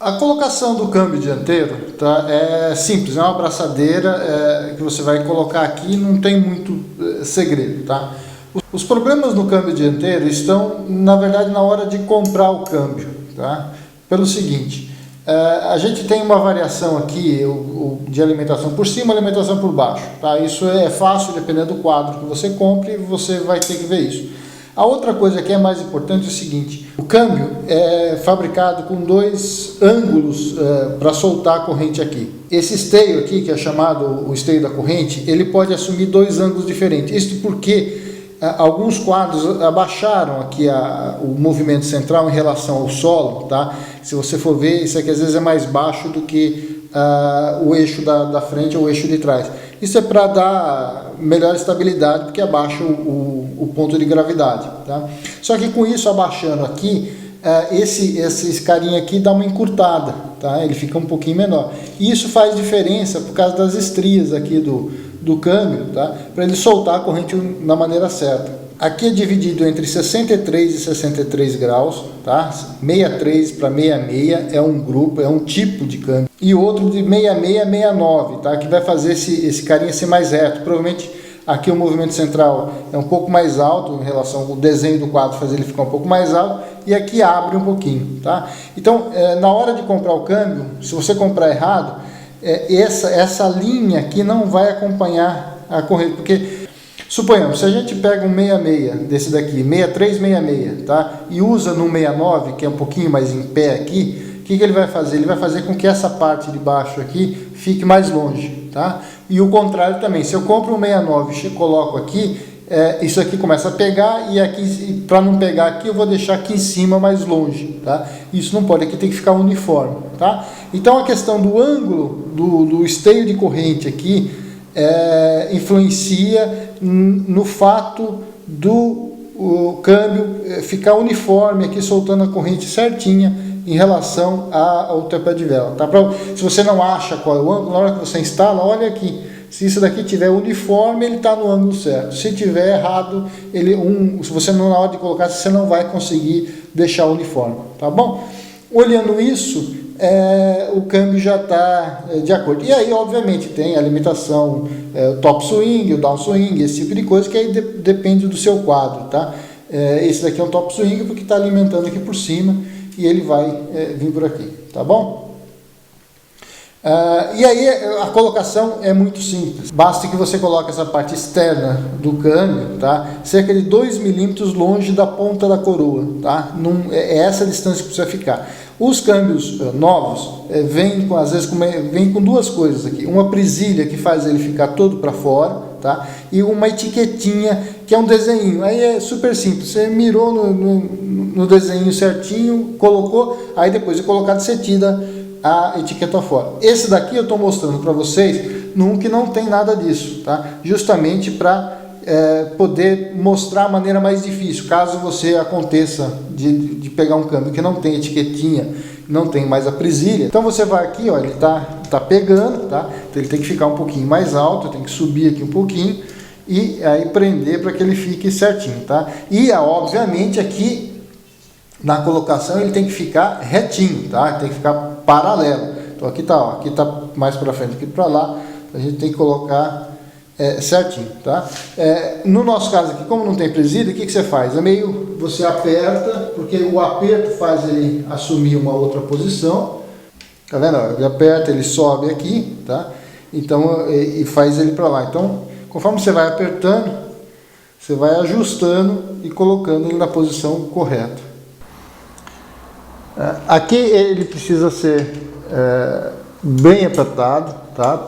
A colocação do câmbio dianteiro, tá, é simples, é uma abraçadeira que você vai colocar aqui, não tem muito segredo, tá? Os problemas no câmbio dianteiro estão, na verdade, na hora de comprar o câmbio, tá? Pelo seguinte, a gente tem uma variação aqui de alimentação por cima e alimentação por baixo, tá? Isso é fácil, dependendo do quadro que você compre, você vai ter que ver isso. A outra coisa que é mais importante é o seguinte: o câmbio é fabricado com dois ângulos para soltar a corrente aqui. Esse esteio aqui, que é chamado o esteio da corrente, ele pode assumir dois ângulos diferentes. Isso porque alguns quadros abaixaram aqui o movimento central em relação ao solo, tá? Se você for ver, isso aqui às vezes é mais baixo do que o eixo da frente ou o eixo de trás. Isso é para dar melhor estabilidade, porque abaixa o ponto de gravidade, tá? Só que com isso, abaixando aqui, esse carinha aqui dá uma encurtada, tá? Ele fica um pouquinho menor. E isso faz diferença por causa das estrias aqui do câmbio, tá? Para ele soltar a corrente na maneira certa. Aqui é dividido entre 63 e 63 graus, tá? 63 para 66 é um grupo, é um tipo de câmbio. E outro de 66 a 69, tá? Que vai fazer esse carinha ser mais reto. Provavelmente aqui o movimento central é um pouco mais alto em relação ao desenho do quadro, fazer ele ficar um pouco mais alto. E aqui abre um pouquinho, tá? Então, na hora de comprar o câmbio, se você comprar errado, essa linha aqui não vai acompanhar a corrente, porque suponhamos, se a gente pega um 66 desse daqui, 63, 66, tá? E usa no 69, que é um pouquinho mais em pé aqui, o que ele vai fazer? Ele vai fazer com que essa parte de baixo aqui fique mais longe, tá? E o contrário também, se eu compro um 69 e coloco aqui, isso aqui começa a pegar, e aqui, para não pegar aqui, eu vou deixar aqui em cima mais longe, tá? Isso não pode, aqui tem que ficar uniforme, tá? Então a questão do ângulo do esteio de corrente aqui influencia no fato do câmbio ficar uniforme aqui, soltando a corrente certinha em relação ao teu pé de vela, tá? Se você não acha qual é o ângulo, na hora que você instala, olha aqui. Se isso daqui tiver uniforme, ele está no ângulo certo. Se tiver errado, se você não, na hora de colocar, você não vai conseguir deixar uniforme, tá bom? Olhando isso, o câmbio já está de acordo. E aí, obviamente, tem a limitação, o top swing, o down swing, esse tipo de coisa, que aí depende do seu quadro, tá? Esse daqui é um top swing porque está alimentando aqui por cima e ele vai vir por aqui, tá bom? E aí a colocação é muito simples. Basta que você coloque essa parte externa do câmbio, tá? Cerca de 2 milímetros longe da ponta da coroa, tá? É essa a distância que precisa ficar. Os câmbios novos às vezes vem com duas coisas aqui. Uma presilha que faz ele ficar todo para fora, tá? E uma etiquetinha que é um desenho. Aí é super simples. Você mirou no desenho certinho, colocou, aí depois de colocar, você tira a etiqueta fora. Esse daqui eu estou mostrando para vocês num que não tem nada disso, tá? Justamente para poder mostrar a maneira mais difícil, caso você aconteça de pegar um câmbio que não tem etiquetinha, não tem mais a presilha. Então você vai aqui, ó, ele tá pegando, tá? Então ele tem que ficar um pouquinho mais alto, tem que subir aqui um pouquinho e aí prender para que ele fique certinho, tá? E obviamente aqui na colocação ele tem que ficar retinho, tá? Tem que ficar paralelo. Então aqui tá mais para frente, aqui para lá, a gente tem que colocar certinho, tá? No nosso caso aqui, como não tem presilha, o que você faz? Você aperta, porque o aperto faz ele assumir uma outra posição, tá vendo? Ele aperta, ele sobe aqui, tá? Então, e faz ele para lá. Então, conforme você vai apertando, você vai ajustando e colocando ele na posição correta. Aqui ele precisa ser bem apertado, tá?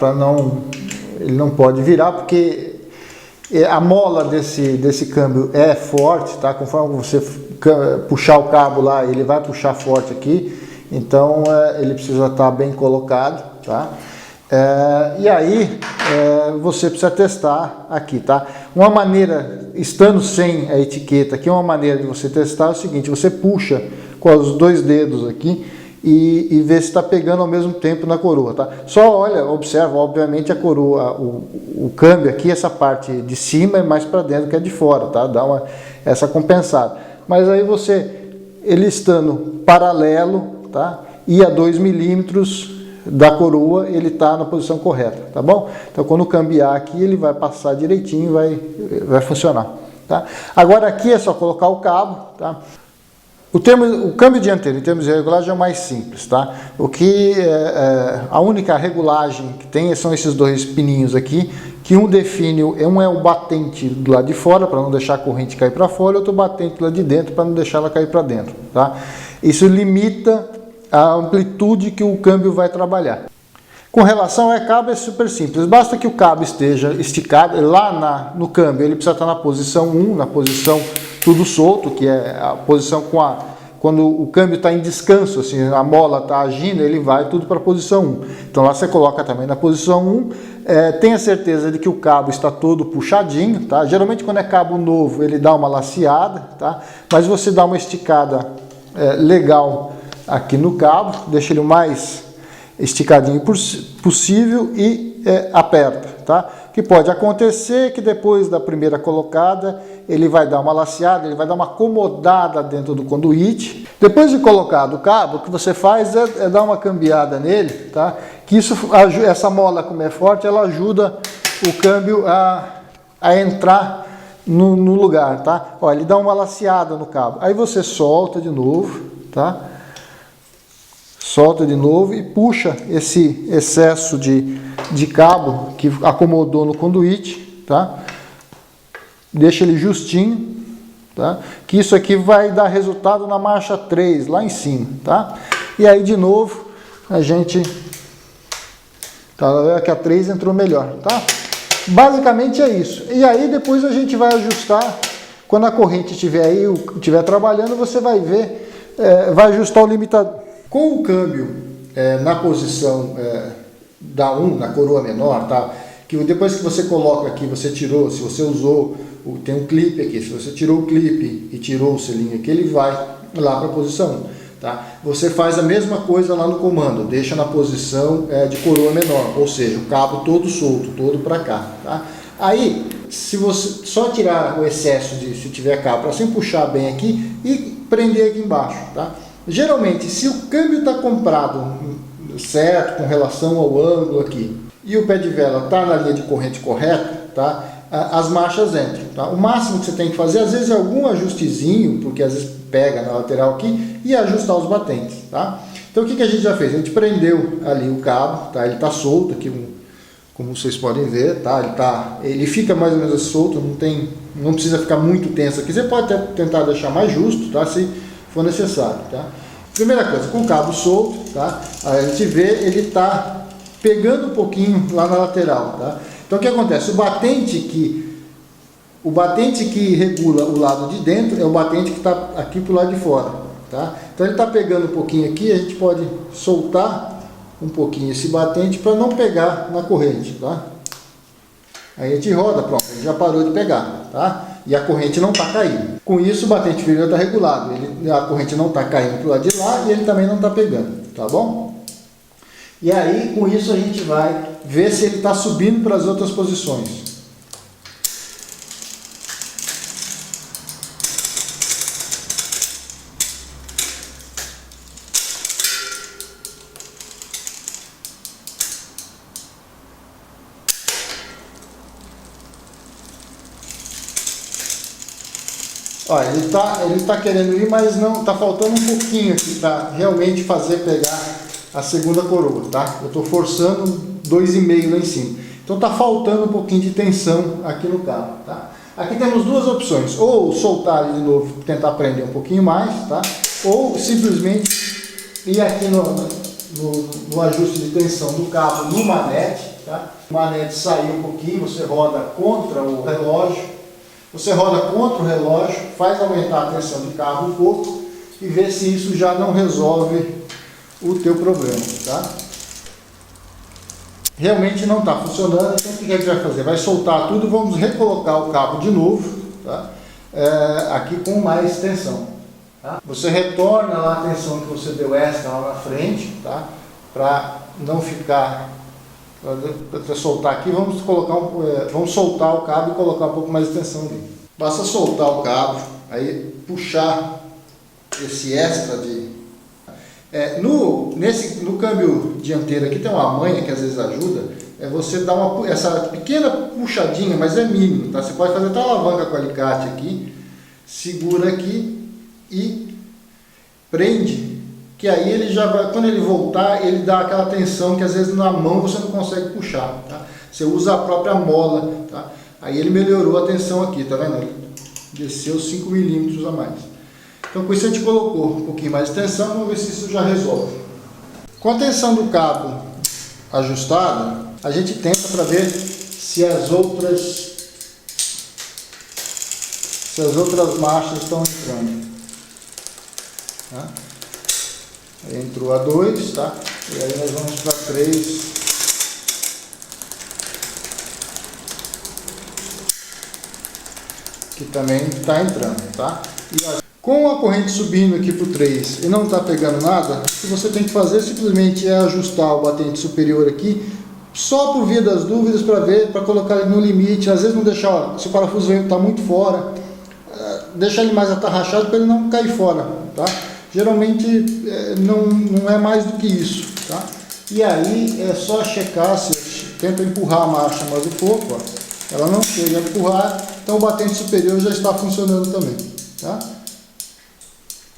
Ele não pode virar, porque a mola desse câmbio é forte, tá? Conforme você puxar o cabo lá, ele vai puxar forte aqui, então ele precisa estar bem colocado, tá? E aí você precisa testar aqui, tá? Uma maneira, estando sem a etiqueta aqui, uma maneira de você testar é o seguinte: você puxa com os dois dedos aqui e vê se está pegando ao mesmo tempo na coroa, tá? Só observa, obviamente a coroa, o câmbio aqui, essa parte de cima é mais para dentro que a de fora, tá? Dá essa compensada. Mas aí ele estando paralelo, tá? e a 2 milímetros da coroa ele está na posição correta, tá bom? Então quando cambiar aqui ele vai passar direitinho, vai funcionar, tá? Agora aqui é só colocar o cabo, tá? O câmbio dianteiro em termos de regulagem é o mais simples, tá? A única regulagem que tem são esses dois pininhos aqui, que um define, um é o batente do lado de fora, para não deixar a corrente cair para fora, e outro batente do lado de dentro, para não deixar ela cair para dentro, tá? Isso limita a amplitude que o câmbio vai trabalhar. Com relação ao cabo é super simples, basta que o cabo esteja esticado, lá no câmbio ele precisa estar na posição 1, na posição tudo solto, que é a posição quando o câmbio está em descanso, assim, a mola está agindo, ele vai tudo para a posição 1. Então lá você coloca também na posição 1, tenha certeza de que o cabo está todo puxadinho, tá? Geralmente quando é cabo novo ele dá uma laceada, tá? Mas você dá uma esticada legal aqui no cabo, deixa ele o mais esticadinho possível e aperta, tá? Que pode acontecer que depois da primeira colocada ele vai dar uma laceada, ele vai dar uma acomodada dentro do conduíte. Depois de colocado o cabo, o que você faz é dar uma cambiada nele, tá? Que essa mola, como é forte, ela ajuda o câmbio a entrar no lugar, tá? Ó, ele dá uma laceada no cabo, aí você solta de novo, tá? Solta de novo e puxa esse excesso de cabo que acomodou no conduíte, tá? Deixa ele justinho, tá? Que isso aqui vai dar resultado na marcha 3, lá em cima, tá? E aí de novo a gente... Tá, que a 3 entrou melhor, tá? Basicamente é isso. E aí depois a gente vai ajustar, quando a corrente estiver aí, estiver trabalhando, você vai ver, vai ajustar o limitador. Com o câmbio na posição da 1, na coroa menor, tá? Que depois que você coloca aqui, você tirou, se você usou, tem um clipe aqui, se você tirou o clipe e tirou o selinho aqui, ele vai lá para a posição 1, tá? Você faz a mesma coisa lá no comando, deixa na posição de coroa menor, ou seja, o cabo todo solto, todo para cá, tá? Aí, se você só tirar o excesso se tiver cabo, para assim puxar bem aqui e prender aqui embaixo, tá? Geralmente, se o câmbio está comprado certo, com relação ao ângulo aqui, e o pé de vela está na linha de corrente correta, tá? As marchas entram, tá? O máximo que você tem que fazer, às vezes, é algum ajustezinho, porque às vezes pega na lateral aqui, e ajustar os batentes, tá? Então, o que a gente já fez? A gente prendeu ali o cabo, tá? Ele está solto aqui, como vocês podem ver, tá? Ele fica mais ou menos solto, não precisa ficar muito tenso aqui. Você pode até tentar deixar mais justo, tá? Se for necessário, tá? Primeira coisa, com o cabo solto, tá? Aí a gente vê, ele está pegando um pouquinho lá na lateral, tá? Então o que acontece? O batente que regula o lado de dentro é o batente que está aqui pro lado de fora, tá? Então ele está pegando um pouquinho aqui, a gente pode soltar um pouquinho esse batente para não pegar na corrente, tá? Aí a gente roda, pronto, ele já parou de pegar, tá? E a corrente não está caindo. Com isso o batente inferior está regulado, a corrente não está caindo para o lado de lá e ele também não está pegando, tá bom? E aí com isso a gente vai ver se ele está subindo para as outras posições. Olha, ele tá querendo ir, mas não, tá faltando um pouquinho aqui para realmente fazer pegar a segunda coroa, tá? Eu tô forçando 2,5 lá em cima. Então tá faltando um pouquinho de tensão aqui no cabo, tá? Aqui temos duas opções, ou soltar ele de novo, tentar prender um pouquinho mais, tá? Ou simplesmente ir aqui no ajuste de tensão do cabo no manete, tá? O manete sair um pouquinho, você roda contra o relógio. Você roda contra o relógio, faz aumentar a tensão do cabo um pouco e vê se isso já não resolve o teu problema, tá? Realmente não está funcionando, então o que a gente vai fazer? Vai soltar tudo, vamos recolocar o cabo de novo, tá? Aqui com mais tensão, tá? Você retorna lá a tensão que você deu extra lá na frente, tá? Para não ficar... Para soltar aqui, vamos soltar o cabo e colocar um pouco mais de tensão ali. Basta soltar o cabo, aí puxar esse extra No câmbio dianteiro aqui tem uma manha que às vezes ajuda, você dá essa pequena puxadinha, mas é mínimo, tá? Você pode fazer até alavanca com alicate aqui, segura aqui e prende, que aí ele já vai, quando ele voltar, ele dá aquela tensão que às vezes na mão você não consegue puxar, tá? Você usa a própria mola, tá? Aí ele melhorou a tensão aqui, tá vendo? Ele desceu 5 milímetros a mais. Então com isso a gente colocou um pouquinho mais de tensão, vamos ver se isso já resolve. Com a tensão do cabo ajustada, a gente tenta para ver se as outras marchas estão entrando. Tá? Aí entrou a 2, tá? E aí nós vamos para 3. Que também está entrando, tá? Com a corrente subindo aqui para o 3 e não está pegando nada, o que você tem que fazer simplesmente é ajustar o batente superior aqui, só por via das dúvidas, para ver, para colocar ele no limite. Às vezes não deixar, ó, se o parafuso está muito fora, deixar ele mais atarrachado para ele não cair fora, tá? Geralmente não é mais do que isso, tá? E aí é só checar, se tenta empurrar a marcha mais um pouco, ó, ela não chega a empurrar, então o batente superior já está funcionando também, tá?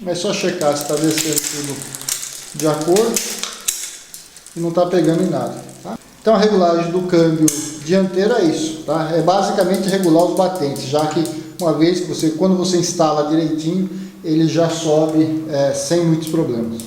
É só checar se está descendo tudo de acordo e não está pegando em nada, tá? Então a regulagem do câmbio dianteiro é isso, tá? É basicamente regular os batentes, já que uma vez que quando você instala direitinho, ele já sobe sem muitos problemas.